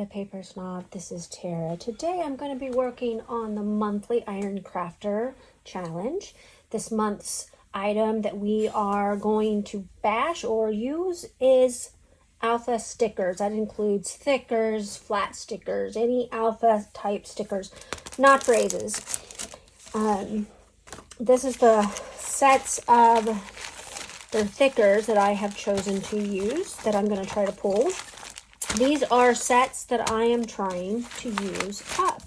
Tara Paper Snob. This is Tara. Today I'm going to be working on the monthly Iron Crafter challenge. This month's item that we are going to bash or use is alpha stickers. That includes thickers, flat stickers, any alpha type stickers, not phrases. This is the sets of the thickers that I have chosen to use that I'm going to try to pull. These are sets that I am trying to use up.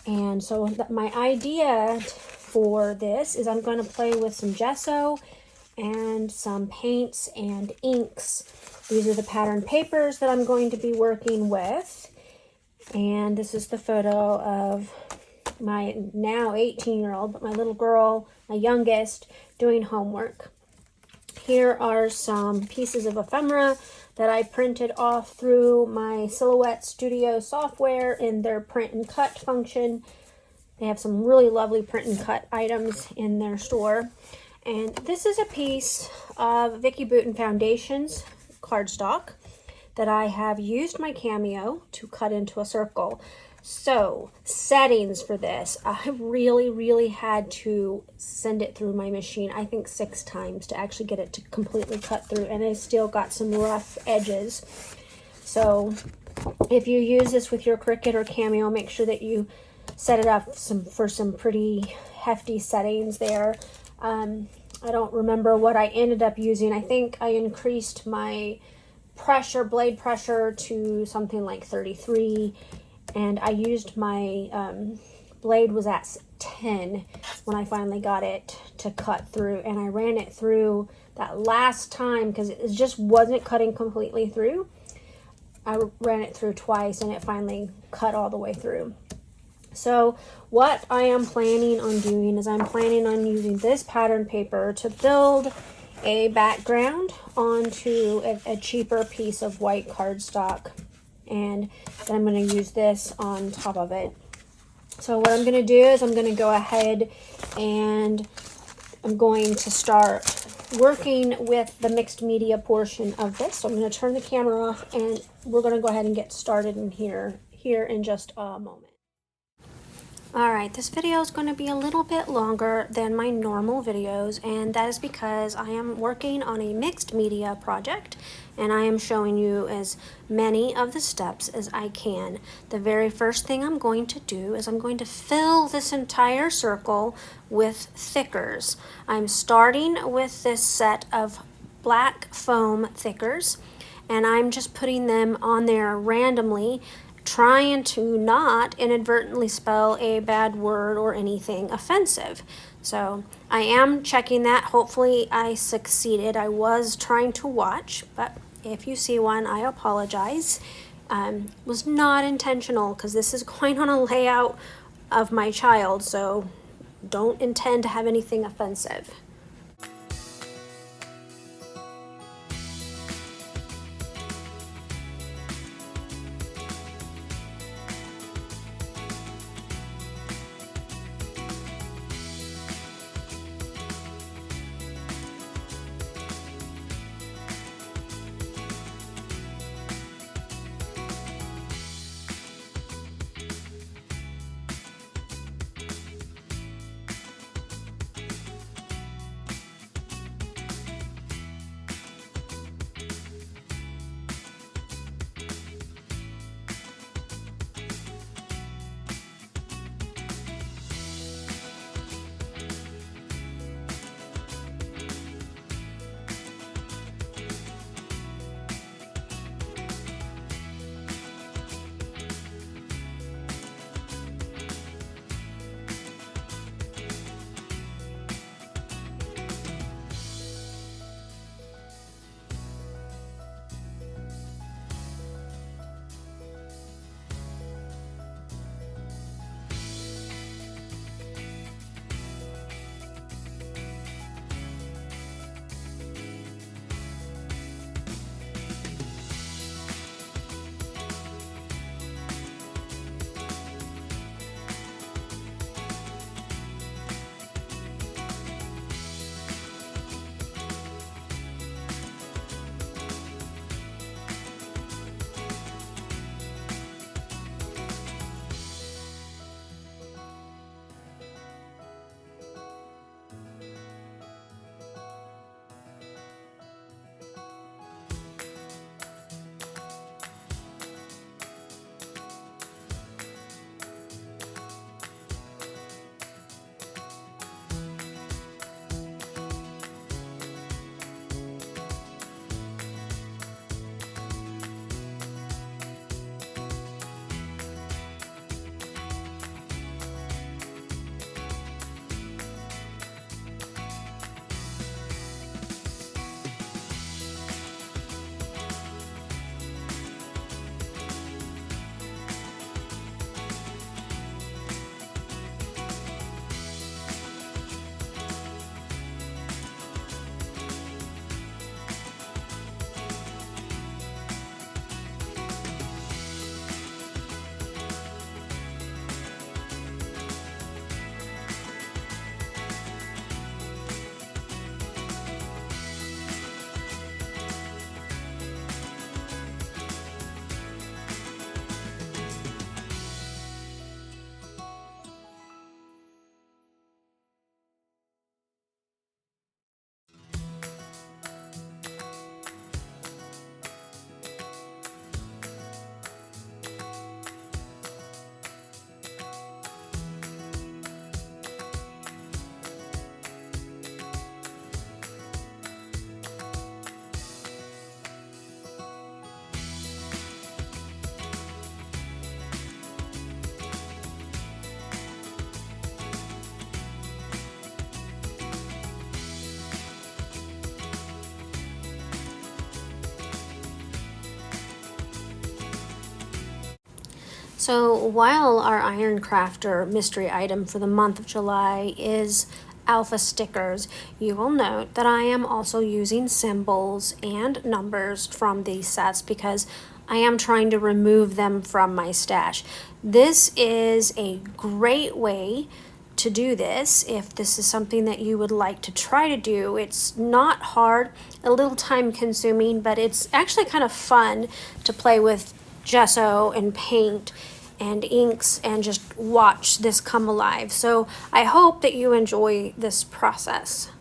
And so my idea for this is I'm going to play with some gesso and some paints and inks. These are the pattern papers that I'm going to be working with. And this is the photo of my now 18-year-old, but my little girl, my youngest, doing homework. Here are some pieces of ephemera that I printed off through my Silhouette Studio software in their print and cut function. They have some really lovely print and cut items in their store. And this is a piece of Vicki Boutin Foundation's cardstock that I have used my Cameo to cut into a circle. So, settings for this, I really had to send it through my machine, I think 6 times to actually get it to completely cut through, and it's still got some rough edges. So, if you use this with your Cricut or Cameo, make sure that you set it up for some pretty hefty settings there. I don't remember what I ended up using. I think I increased my blade pressure to something like 33. And I used my blade was at 10 when I finally got it to cut through. And I ran it through that last time because it just wasn't cutting completely through. I ran it through twice and it finally cut all the way through. So what I am planning on doing is I'm planning on using this pattern paper to build a background onto a cheaper piece of white cardstock. And then I'm going to use this on top of it. So what I'm going to do is I'm going to go ahead and I'm going to start working with the mixed media portion of this. So I'm going to turn the camera off and we're going to go ahead and get started in here in just a moment. Alright, this video is going to be a little bit longer than my normal videos, and that is because I am working on a mixed media project and I am showing you as many of the steps as I can. The very first thing I'm going to do is I'm going to fill this entire circle with thickers. I'm starting with this set of black foam thickers and I'm just putting them on there randomly, trying to not inadvertently spell a bad word or anything offensive. So I am checking that. Hopefully I succeeded. I was trying to watch, but if you see one, I apologize. Was not intentional because this is going on a layout of my child, so don't intend to have anything offensive. So while our Iron Crafter mystery item for the month of July is alpha stickers, you will note that I am also using symbols and numbers from these sets because I am trying to remove them from my stash. This is a great way to do this if this is something that you would like to try to do. It's not hard, a little time consuming, but it's actually kind of fun to play with gesso and paint and inks and just watch this come alive. So I hope that you enjoy this process.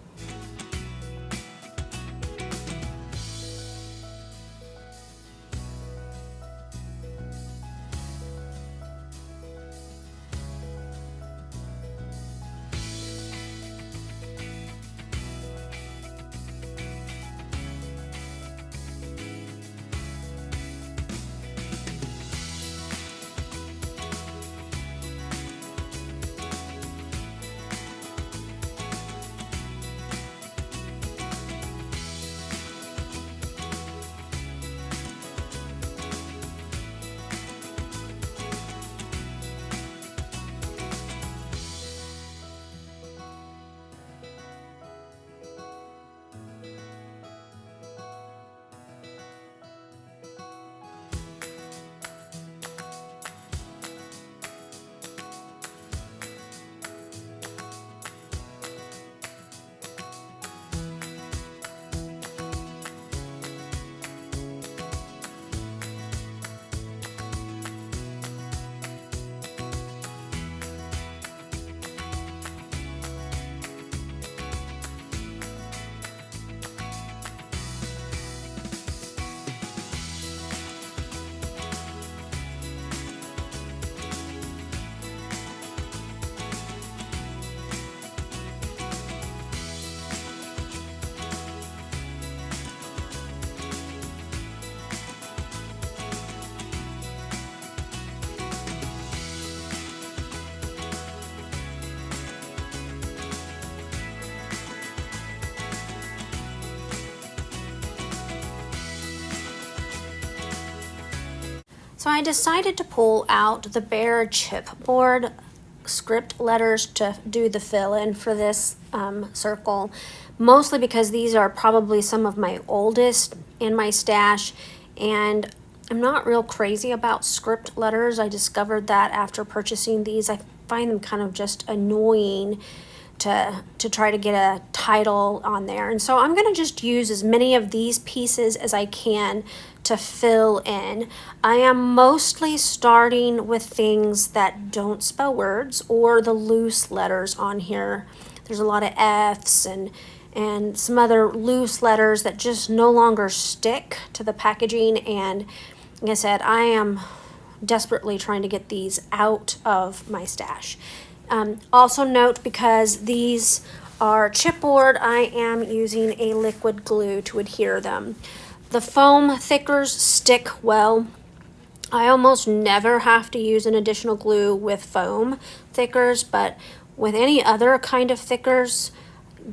So I decided to pull out the bare chipboard script letters to do the fill-in for this circle, mostly because these are probably some of my oldest in my stash, and I'm not real crazy about script letters. I discovered that after purchasing these. I find them kind of just annoying to try to get a title on there. And so I'm going to just use as many of these pieces as I can to fill in. I am mostly starting with things that don't spell words or the loose letters on here. There's a lot of F's and some other loose letters that just no longer stick to the packaging. And like I said, I am desperately trying to get these out of my stash. Also note, because these are chipboard, I am using a liquid glue to adhere them. The foam thickers stick well. I almost never have to use an additional glue with foam thickers, but with any other kind of thickers,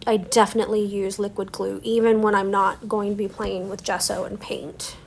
I definitely use liquid glue, even when I'm not going to be playing with gesso and paint.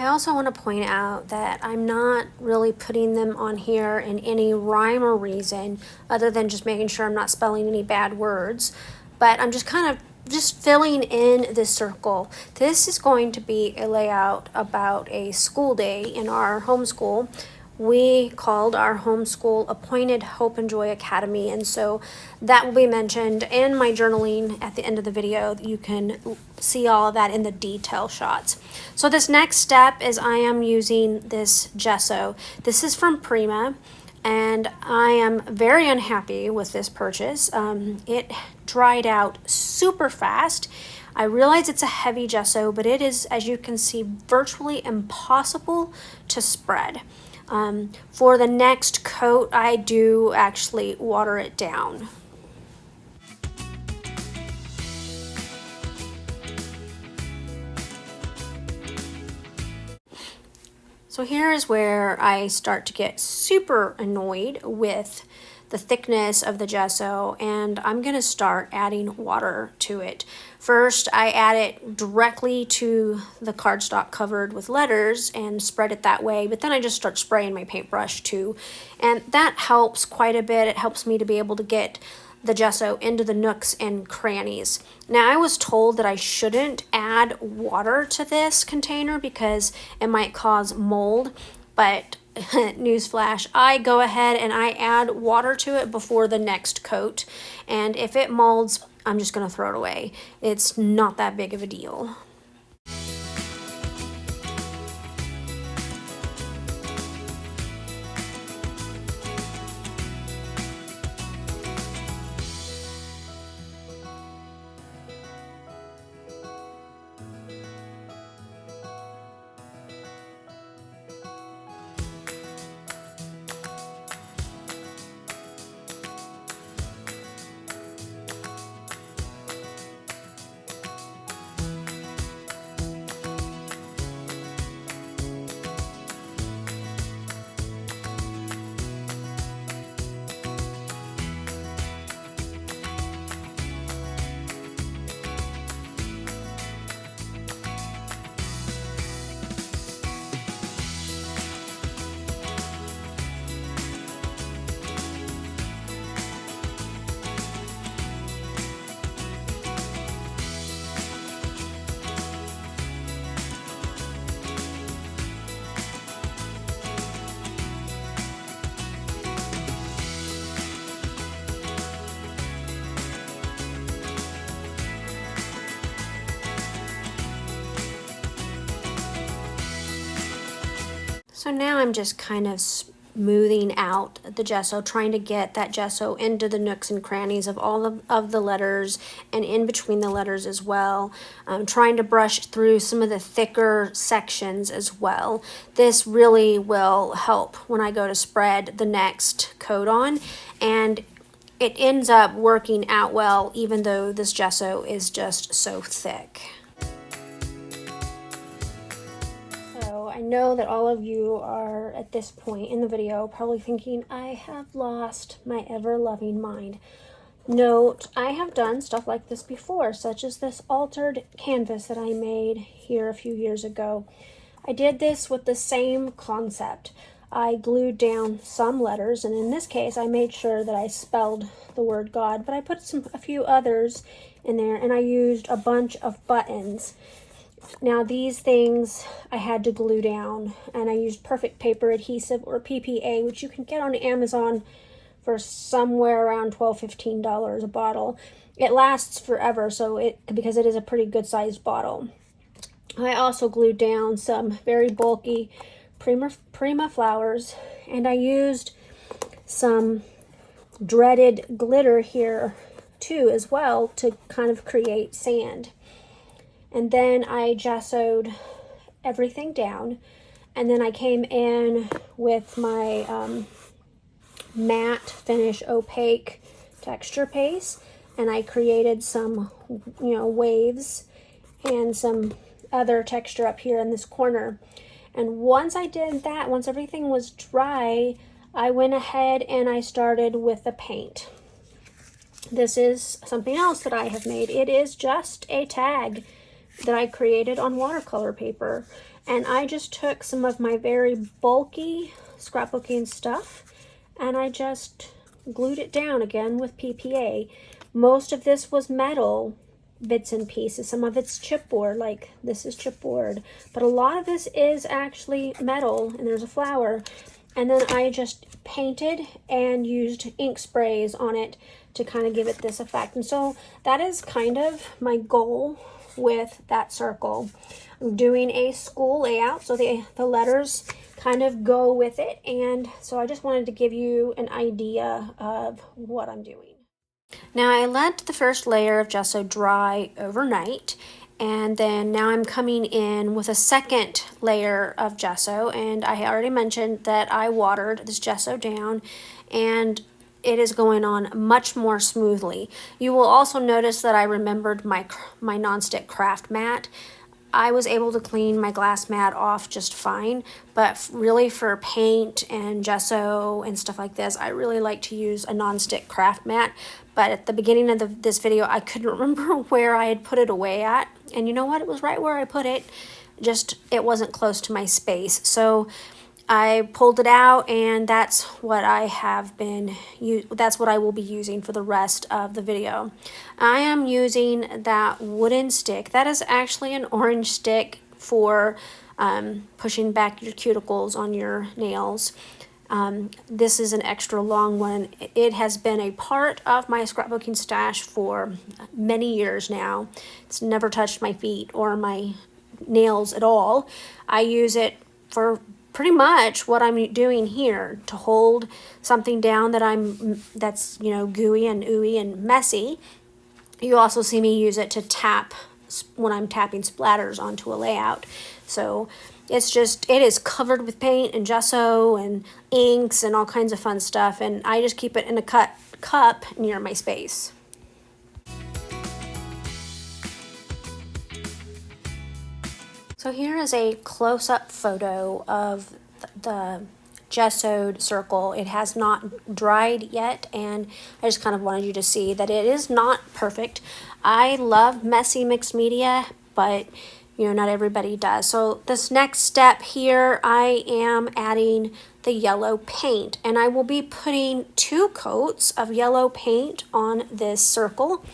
I also want to point out that I'm not really putting them on here in any rhyme or reason other than just making sure I'm not spelling any bad words, but I'm just kind of just filling in this circle. This is going to be a layout about a school day in our homeschool. We called our homeschool Appointed Hope and Joy Academy, and so that will be mentioned in my journaling at the end of the video. You can see all of that in the detail shots. So this next step is I am using this gesso. This is from Prima, and I am very unhappy with this purchase. It dried out super fast. I realize it's a heavy gesso, but it is, as you can see, virtually impossible to spread. For the next coat, I do actually water it down. So here is where I start to get super annoyed with the thickness of the gesso, and I'm going to start adding water to it. First, I add it directly to the cardstock covered with letters and spread it that way, but then I just start spraying my paintbrush too, and that helps quite a bit. It helps me to be able to get the gesso into the nooks and crannies. Now, I was told that I shouldn't add water to this container because it might cause mold, but newsflash, I go ahead and I add water to it before the next coat, and if it molds, I'm just going to throw it away. It's not that big of a deal. So now I'm just kind of smoothing out the gesso, trying to get that gesso into the nooks and crannies of all of the letters and in between the letters as well. I'm trying to brush through some of the thicker sections as well. This really will help when I go to spread the next coat on, and it ends up working out well even though this gesso is just so thick. I know that all of you are at this point in the video probably thinking, I have lost my ever-loving mind. Note, I have done stuff like this before, such as this altered canvas that I made here a few years ago. I did this with the same concept. I glued down some letters, and in this case I made sure that I spelled the word God, but I put a few others in there, and I used a bunch of buttons. Now these things I had to glue down, and I used perfect paper adhesive, or PPA, which you can get on Amazon for somewhere around $12–15 a bottle. It lasts forever, because it is a pretty good sized bottle. I also glued down some very bulky Prima flowers, and I used some dreaded glitter here too as well to kind of create sand. And then I gessoed everything down, and then I came in with my matte finish opaque texture paste, and I created some waves and some other texture up here in this corner. And once I did that, once everything was dry, I went ahead and I started with the paint. This is something else that I have made. It is just a tag that I created on watercolor paper, And I just took some of my very bulky scrapbooking stuff and I just glued it down again with PPA. Most of this was metal bits and pieces. Some of it's chipboard, like this is chipboard, but a lot of this is actually metal, and there's a flower. And then I just painted and used ink sprays on it to kind of give it this effect. And so that is kind of my goal with that circle. I'm doing a school layout, so the letters kind of go with it. And so I just wanted to give you an idea of what I'm doing. Now I let the first layer of gesso dry overnight, and then now I'm coming in with a second layer of gesso, and I already mentioned that I watered this gesso down and it is going on much more smoothly. You will also notice that I remembered my nonstick craft mat. I was able to clean my glass mat off just fine, but really for paint and gesso and stuff like this, I really like to use a nonstick craft mat. But at the beginning of this video, I couldn't remember where I had put it away at. And you know what? It was right where I put it, just it wasn't close to my space. So I pulled it out, and that's what I have been, that's what I will be using for the rest of the video. I am using that wooden stick. That is actually an orange stick for pushing back your cuticles on your nails. This is an extra long one. It has been a part of my scrapbooking stash for many years now. It's never touched my feet or my nails at all. I use it for pretty much what I'm doing here, to hold something down that's you know, gooey and ooey and messy. You also see me use it to tap when I'm tapping splatters onto a layout. So it is covered with paint and gesso and inks and all kinds of fun stuff, and I just keep it in a cup near my space. So here is a close-up photo of the gessoed circle. It has not dried yet, and I just kind of wanted you to see that it is not perfect. I love messy mixed media, but you know, not everybody does. So this next step here, I am adding the yellow paint, and I will be putting 2 coats of yellow paint on this circle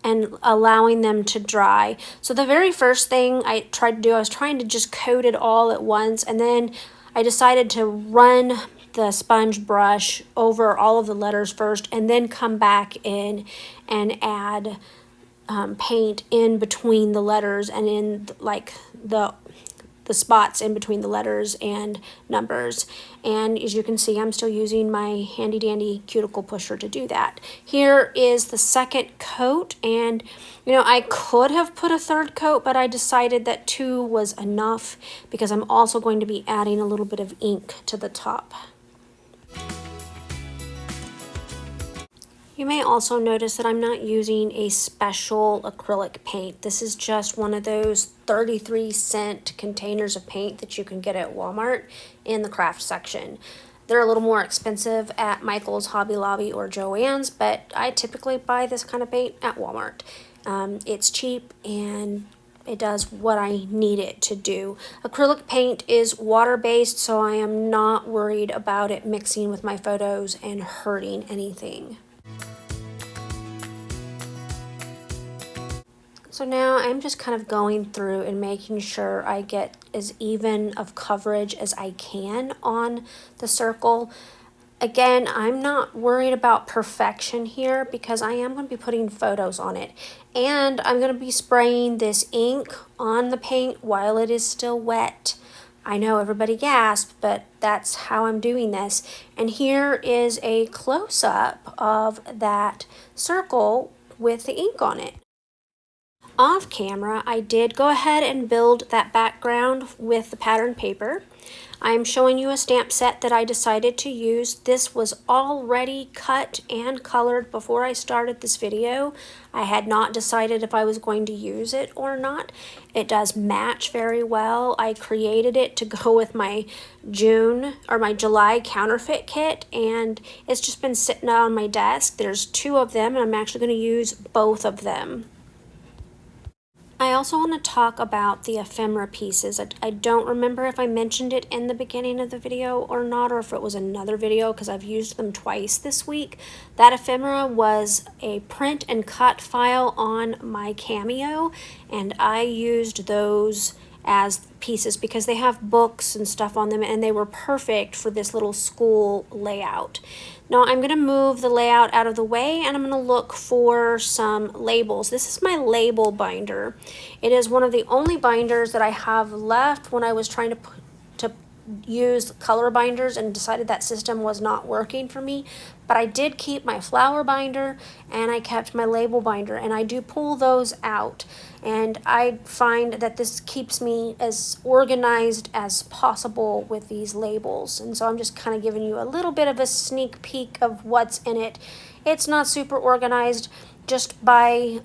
and allowing them to dry. So the very first thing I tried to do, I was trying to just coat it all at once, and then I decided to run the sponge brush over all of the letters first, and then come back in and add paint in between the letters and in like the spots in between the letters and numbers. And as you can see, I'm still using my handy dandy cuticle pusher to do that. Here is the second coat, and you know, I could have put a 3rd coat, but I decided that 2 was enough because I'm also going to be adding a little bit of ink to the top. You may also notice that I'm not using a special acrylic paint. This is just one of those 33-cent containers of paint that you can get at Walmart in the craft section. They're a little more expensive at Michael's, Hobby Lobby, or Joann's, but I typically buy this kind of paint at Walmart. It's cheap and it does what I need it to do. Acrylic paint is water-based, so I am not worried about it mixing with my photos and hurting anything. So now I'm just kind of going through and making sure I get as even of coverage as I can on the circle. Again, I'm not worried about perfection here because I am going to be putting photos on it. And I'm going to be spraying this ink on the paint while it is still wet. I know everybody gasped, but that's how I'm doing this. And here is a close-up of that circle with the ink on it. Off camera, I did go ahead and build that background with the pattern paper. I'm showing you a stamp set that I decided to use. This was already cut and colored before I started this video. I had not decided if I was going to use it or not. It does match very well. I created it to go with my July counterfeit kit, and it's just been sitting on my desk. There's 2 of them, and I'm actually going to use both of them. I also want to talk about the ephemera pieces. I don't remember if I mentioned it in the beginning of the video or not, or if it was another video, because I've used them twice this week. That ephemera was a print and cut file on my Cameo, and I used those as pieces because they have books and stuff on them, and they were perfect for this little school layout. Now I'm going to move the layout out of the way, and I'm going to look for some labels. This is my label binder. It is one of the only binders that I have left when I was trying to use color binders and decided that system was not working for me. But I did keep my flower binder and I kept my label binder, and I do pull those out, and I find that this keeps me as organized as possible with these labels. And so I'm just kind of giving you a little bit of a sneak peek of what's in it. It's not super organized just by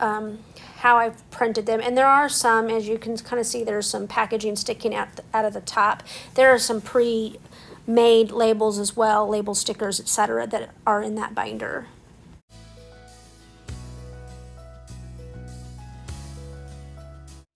how I've printed them, and there are some, as you can kind of see, there's some packaging sticking out of the top. There are some pre-made labels as well, label stickers, etc., that are in that binder.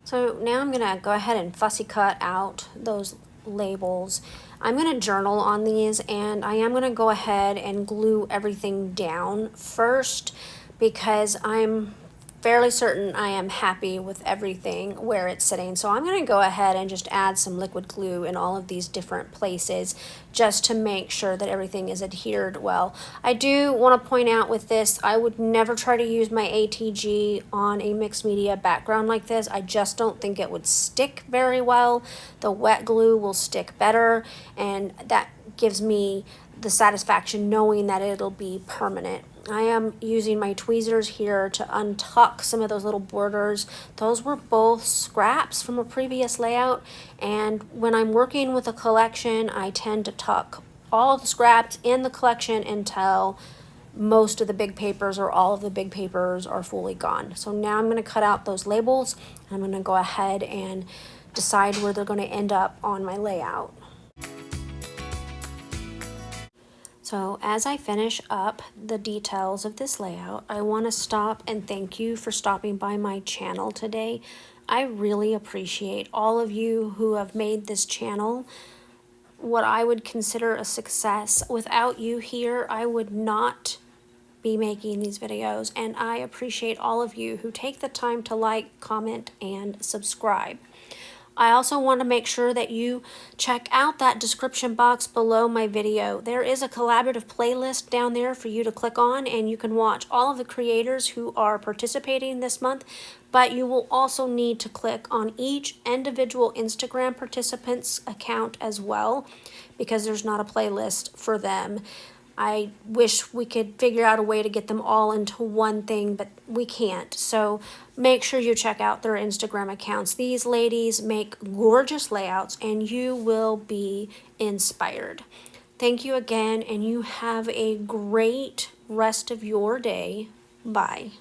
So now I'm gonna go ahead and fussy cut out those labels. I'm gonna journal on these, and I am gonna go ahead and glue everything down first because I'm fairly certain I am happy with everything where it's sitting. So I'm going to go ahead and just add some liquid glue in all of these different places just to make sure that everything is adhered well. I do want to point out with this, I would never try to use my ATG on a mixed media background like this. I just don't think it would stick very well. The wet glue will stick better, and that gives me the satisfaction knowing that it'll be permanent. I am using my tweezers here to untuck some of those little borders. Those were both scraps from a previous layout, and when I'm working with a collection, I tend to tuck all of the scraps in the collection until most of the big papers or all of the big papers are fully gone. So now I'm going to cut out those labels, and I'm going to go ahead and decide where they're going to end up on my layout. So as I finish up the details of this layout, I want to stop and thank you for stopping by my channel today. I really appreciate all of you who have made this channel what I would consider a success. Without you here, I would not be making these videos, and I appreciate all of you who take the time to like, comment, and subscribe. I also want to make sure that you check out that description box below my video. There is a collaborative playlist down there for you to click on, and you can watch all of the creators who are participating this month, but you will also need to click on each individual Instagram participant's account as well, because there's not a playlist for them. I wish we could figure out a way to get them all into one thing, but we can't. So make sure you check out their Instagram accounts. These ladies make gorgeous layouts, and you will be inspired. Thank you again, and you have a great rest of your day. Bye.